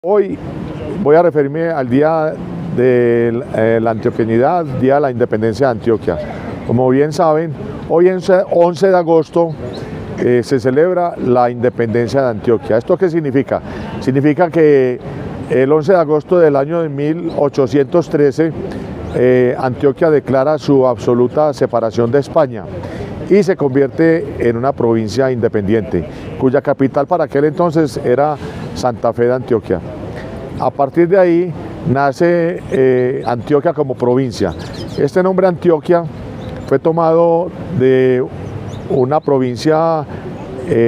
Hoy voy a referirme al día de la antioqueñidad, día de la independencia de Antioquia. Como bien saben, hoy es 11 de agosto se celebra la independencia de Antioquia. ¿Esto qué significa? Significa que el 11 de agosto del año de 1813 Antioquia declara su absoluta separación de España y se convierte en una provincia independiente, cuya capital para aquel entonces era Santa Fe de Antioquia. A partir de ahí nace Antioquia como provincia. Este nombre Antioquia fue tomado de una provincia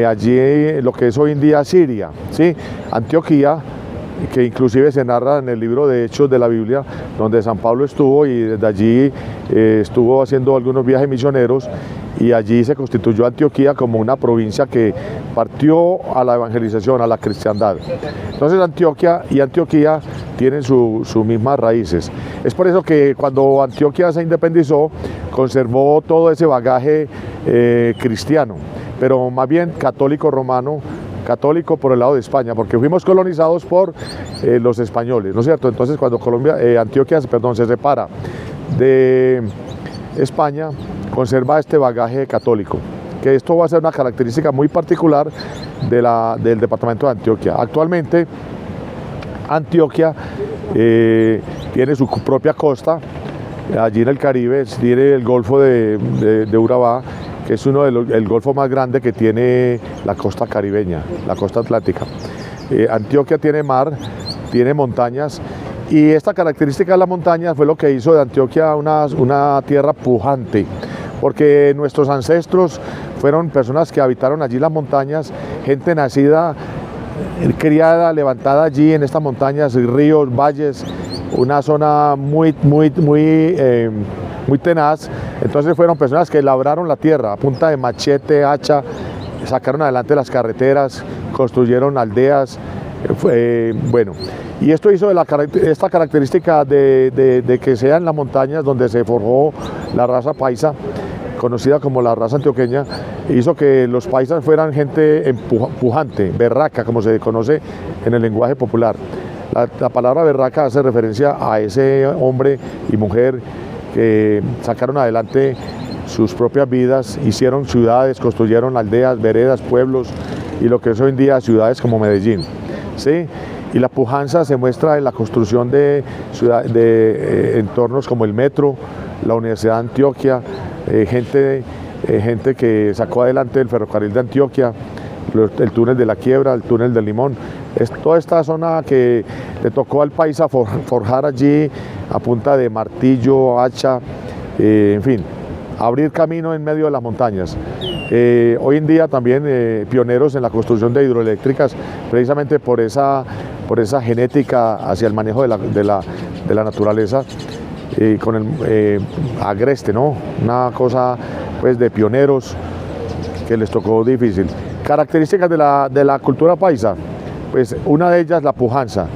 allí, lo que es hoy en día Siria, ¿sí? Antioquía, que inclusive se narra en el libro de Hechos de la Biblia, donde San Pablo estuvo y desde allí estuvo haciendo algunos viajes misioneros y allí se constituyó Antioquía como una provincia que partió a la evangelización, a la cristiandad. Entonces Antioquia y Antioquía tienen sus mismas raíces. Es por eso que cuando Antioquia se independizó, conservó todo ese bagaje cristiano, pero más bien católico romano, católico por el lado de España, porque fuimos colonizados por los españoles, ¿no es cierto? Entonces cuando Antioquia se separa de España, conserva este bagaje católico, que esto va a ser una característica muy particular del departamento de Antioquia. Actualmente Antioquia tiene su propia costa, allí en el Caribe, tiene el Golfo de Urabá, que es el golfo más grande que tiene la costa caribeña, la costa atlántica. Antioquia tiene mar, tiene montañas, y esta característica de la montaña fue lo que hizo de Antioquia una tierra pujante, porque nuestros ancestros fueron personas que habitaron allí las montañas, gente nacida, criada, levantada allí en estas montañas, ríos, valles, una zona muy tenaz. Entonces fueron personas que labraron la tierra a punta de machete, hacha, sacaron adelante las carreteras, construyeron aldeas, bueno. Y esto hizo esta característica de que sea en las montañas donde se forjó la raza paisa, conocida como la raza antioqueña, hizo que los paisas fueran gente pujante, berraca, como se conoce en el lenguaje popular. La palabra berraca hace referencia a ese hombre y mujer que sacaron adelante sus propias vidas, hicieron ciudades, construyeron aldeas, veredas, pueblos y lo que es hoy en día ciudades como Medellín, ¿sí? Y la pujanza se muestra en la construcción de entornos como el metro, la Universidad de Antioquia, gente que sacó adelante el ferrocarril de Antioquia, el túnel de la Quiebra, el túnel del Limón. Es toda esta zona que le tocó al paisa forjar allí a punta de martillo, hacha, en fin, abrir camino en medio de las montañas. Hoy en día también pioneros en la construcción de hidroeléctricas, precisamente por esa genética hacia el manejo de la naturaleza, con el agreste, ¿no? Una cosa pues de pioneros que les tocó difícil. Características de la cultura paisa, pues una de ellas la pujanza,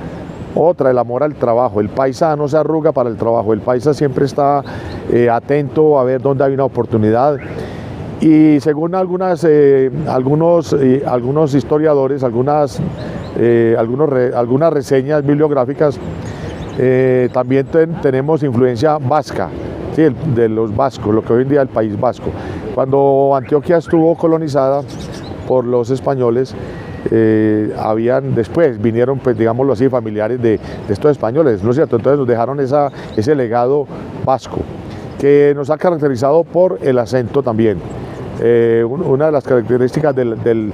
otra el amor al trabajo. El paisa no se arruga para el trabajo, el paisa siempre está atento a ver dónde hay una oportunidad. Y según algunos historiadores, algunas reseñas bibliográficas, también tenemos influencia vasca, ¿sí? De los vascos, lo que hoy en día es el País Vasco. Cuando Antioquia estuvo colonizada por los españoles, después vinieron, pues digámoslo así, familiares de estos españoles, ¿no es cierto? Entonces nos dejaron ese legado vasco, que nos ha caracterizado por el acento también. Una de las características del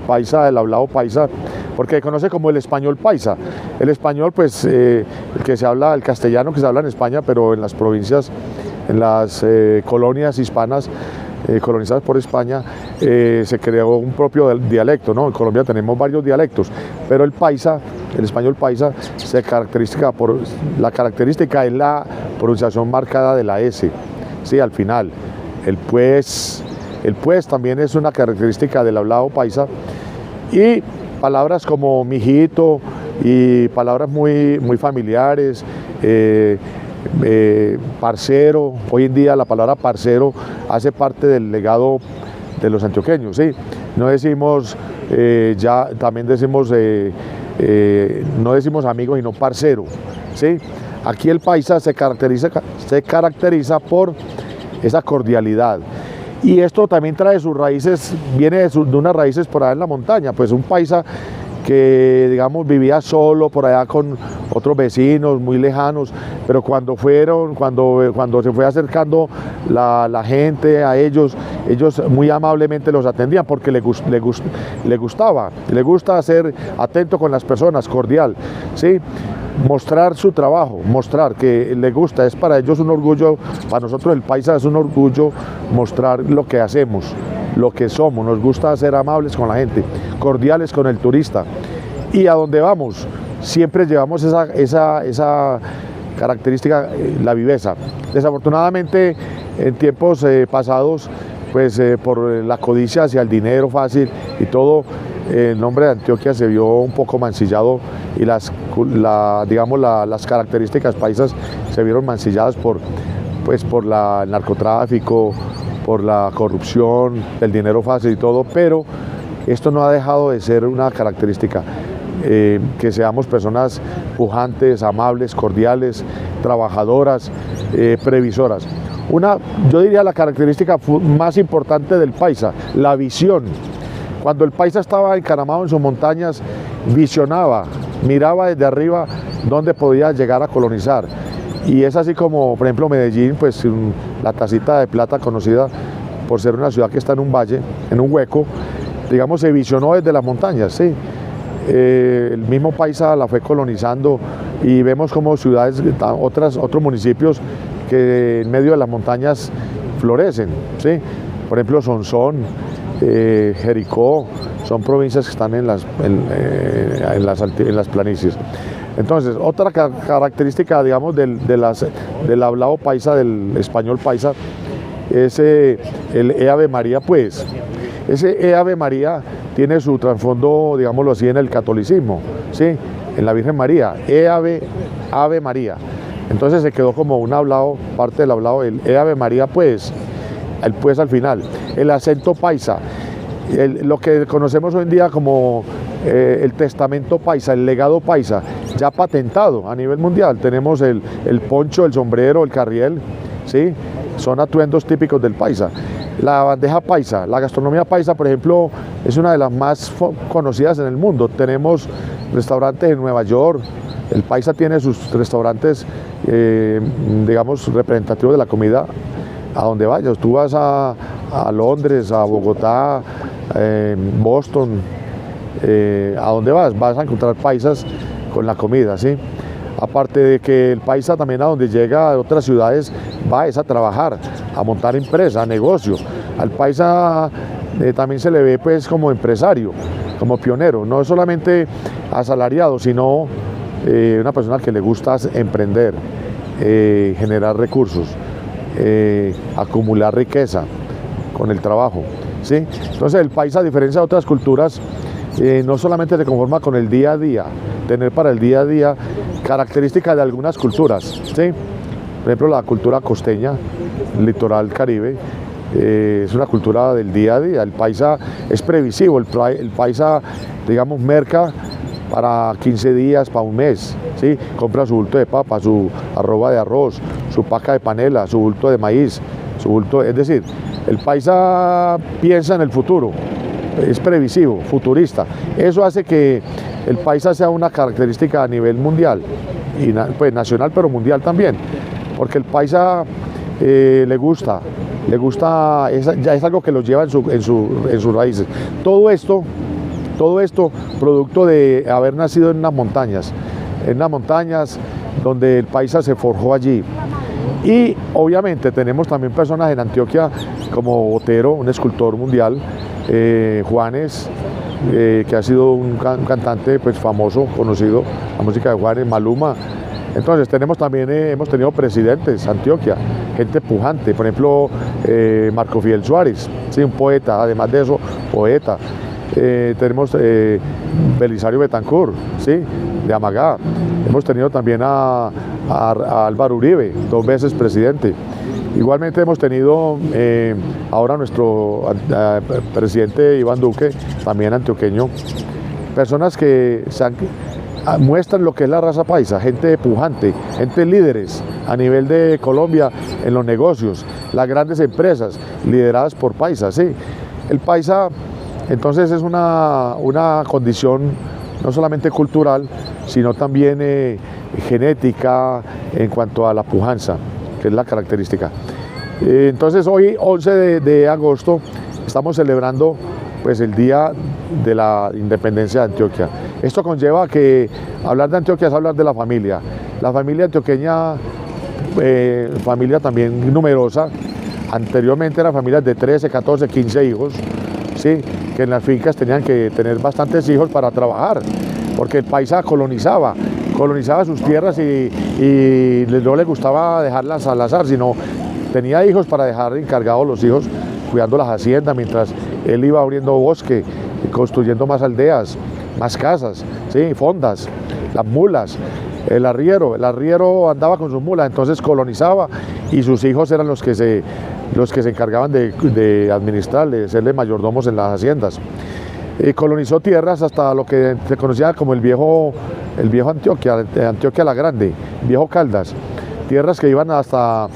paisa, del hablado paisa, porque se conoce como el español paisa. El español, pues, el castellano que se habla en España, pero en las provincias, en las colonias hispanas, colonizadas por España, se creó un propio dialecto, ¿no? En Colombia tenemos varios dialectos, pero el español paisa, la característica es la pronunciación marcada de la S, ¿sí? Al final. El pues también es una característica del hablado paisa, y palabras como mijito y palabras muy familiares, parcero. Hoy en día la palabra parcero hace parte del legado de los antioqueños, ¿sí? No decimos, también decimos no decimos amigo, sino parcero, ¿sí? Aquí el paisa se caracteriza por esa cordialidad. Y esto también trae sus raíces, viene de unas raíces por allá en la montaña, pues un paisa que, digamos, vivía solo por allá con otros vecinos muy lejanos, pero cuando se fue acercando la gente a ellos muy amablemente los atendían porque le gusta ser atento con las personas, cordial, ¿sí? Mostrar su trabajo, mostrar que le gusta, es para ellos un orgullo, para nosotros el paisa es un orgullo mostrar lo que hacemos, lo que somos, nos gusta ser amables con la gente, cordiales con el turista, y a donde vamos siempre llevamos esa característica, la viveza. Desafortunadamente en tiempos pasados, pues por la codicia hacia el dinero fácil y todo, el nombre de Antioquia se vio un poco mancillado y las características paisas se vieron mancilladas por el narcotráfico, por la corrupción, el dinero fácil y todo, pero esto no ha dejado de ser una característica, que seamos personas pujantes, amables, cordiales, trabajadoras, previsoras. Yo diría la característica más importante del paisa, la visión. Cuando el paisa estaba encaramado en sus montañas, visionaba, miraba desde arriba dónde podía llegar a colonizar. Y es así como, por ejemplo, Medellín, pues la tacita de plata, conocida por ser una ciudad que está en un valle, en un hueco, digamos, se visionó desde las montañas, ¿sí? El mismo paisa la fue colonizando y vemos como ciudades, otros municipios que en medio de las montañas florecen, ¿sí? Por ejemplo, Sonsón, Jericó, son provincias que están en las planicies. Entonces, otra característica, digamos, del hablado paisa, del español paisa, es el Ave María, pues. Ese Ave María tiene su trasfondo, digámoslo así, en el catolicismo, ¿sí? En la Virgen María, Ave María. Entonces se quedó como un hablado, parte del hablado, el Ave María, pues, el pues al final. El acento paisa, lo que conocemos hoy en día como el testamento paisa, el legado paisa, ya patentado a nivel mundial. Tenemos el poncho, el sombrero, el carriel, ¿sí? Son atuendos típicos del paisa. La bandeja paisa, la gastronomía paisa, por ejemplo, es una de las más conocidas en el mundo. Tenemos restaurantes en Nueva York, el paisa tiene sus restaurantes, digamos, representativos de la comida a donde vayas. Tú vas a Londres, a Bogotá, Boston, a donde vas a encontrar paisas con la comida, ¿sí? Aparte de que el paisa también a donde llega a otras ciudades va a trabajar, a montar empresa, negocio. Al paisa también se le ve pues como empresario, como pionero, no solamente asalariado, sino una persona que le gusta emprender, generar recursos, acumular riqueza con el trabajo, ¿sí? Entonces el paisa, a diferencia de otras culturas, no solamente se conforma con el día a día, tener para el día a día características de algunas culturas, ¿sí? Por ejemplo, la cultura costeña, el litoral caribe, es una cultura del día a día. El paisa es previsivo, el paisa, digamos, merca para 15 días, para un mes, ¿sí? Compra su bulto de papa, su arroba de arroz, su paca de panela, su bulto de maíz, es decir, el paisa piensa en el futuro, es previsivo, futurista. Eso hace que el paisa sea una característica a nivel mundial, y pues nacional, pero mundial también, porque el paisa le gusta, ya es algo que lo lleva en sus raíces. Todo esto producto de haber nacido en unas montañas donde el paisa se forjó allí. Y obviamente tenemos también personas en Antioquia como Botero, un escultor mundial, Juanes, que ha sido un cantante pues famoso, conocido, la música de Juanes, Maluma. Entonces tenemos también, hemos tenido presidentes, Antioquia, gente pujante, por ejemplo, Marco Fidel Suárez, ¿sí? Un poeta, además de eso, poeta. Tenemos Belisario Betancur, ¿sí? De Amagá. Hemos tenido también a Álvaro Uribe, 2 veces presidente. Igualmente hemos tenido ahora nuestro presidente Iván Duque, también antioqueño, personas que muestran lo que es la raza paisa, gente pujante, gente líderes a nivel de Colombia en los negocios, las grandes empresas lideradas por paisas, ¿sí? El paisa entonces es una condición no solamente cultural, sino también genética en cuanto a la pujanza, que es la característica. Entonces hoy, 11 de agosto, estamos celebrando pues, el Día de la Independencia de Antioquia. Esto conlleva que hablar de Antioquia es hablar de la familia antioqueña, familia también numerosa. Anteriormente eran familias de 13, 14, 15 hijos, ¿sí? Que en las fincas tenían que tener bastantes hijos para trabajar, porque el paisa colonizaba sus tierras y no le gustaba dejarlas al azar, sino tenía hijos para dejar encargados los hijos cuidando las haciendas mientras él iba abriendo bosque, construyendo más aldeas, más casas, ¿sí? Fondas, las mulas, el arriero andaba con sus mulas, entonces colonizaba y sus hijos eran los que se encargaban de administrar, de serle mayordomos en las haciendas. Colonizó tierras hasta lo que se conocía como el viejo Antioquia, Antioquia la Grande, viejo Caldas, tierras que iban hasta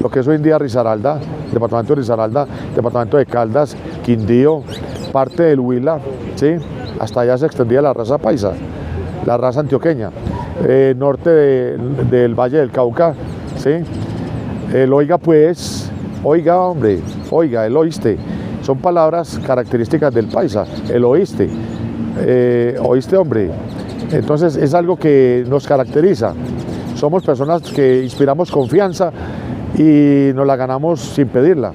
lo que es hoy en día Risaralda, departamento de Risaralda, departamento de Caldas, Quindío, parte del Huila, ¿sí? Hasta allá se extendía la raza paisa, la raza antioqueña, norte del Valle del Cauca, ¿sí? El oiga pues, oiga hombre, oiga, el oíste, son palabras características del paisa, el oíste, oíste hombre, entonces es algo que nos caracteriza, somos personas que inspiramos confianza y nos la ganamos sin pedirla,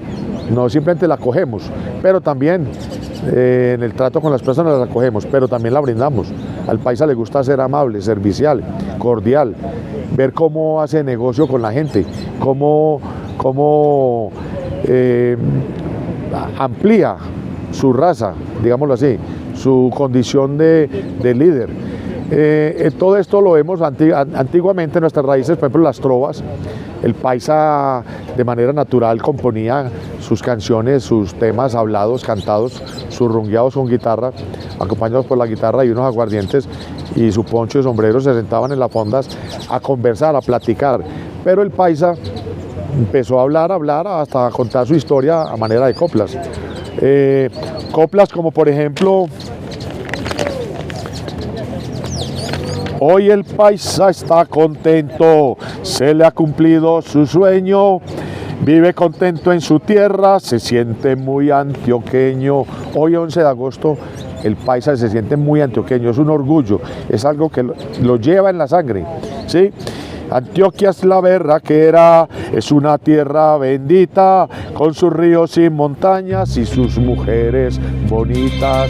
no simplemente la cogemos, pero también en el trato con las personas la cogemos, pero también la brindamos. Al paisa le gusta ser amable, servicial, cordial, ver cómo hace negocio con la gente, cómo amplía su raza, digámoslo así, su condición de líder. Todo esto lo vemos antiguamente en nuestras raíces, por ejemplo las trovas. El paisa de manera natural componía sus canciones, sus temas hablados, cantados, sus rungueados con guitarra, acompañados por la guitarra y unos aguardientes, y su poncho y sombrero se sentaban en las fondas a conversar, a platicar. Pero el paisa empezó a hablar, hasta contar su historia a manera de coplas. Coplas como por ejemplo: hoy el paisa está contento, se le ha cumplido su sueño, vive contento en su tierra, se siente muy antioqueño. Hoy 11 de agosto el paisa se siente muy antioqueño, es un orgullo, es algo que lo lleva en la sangre, ¿sí? Antioquia es la berraquera, es una tierra bendita, con sus ríos y montañas y sus mujeres bonitas.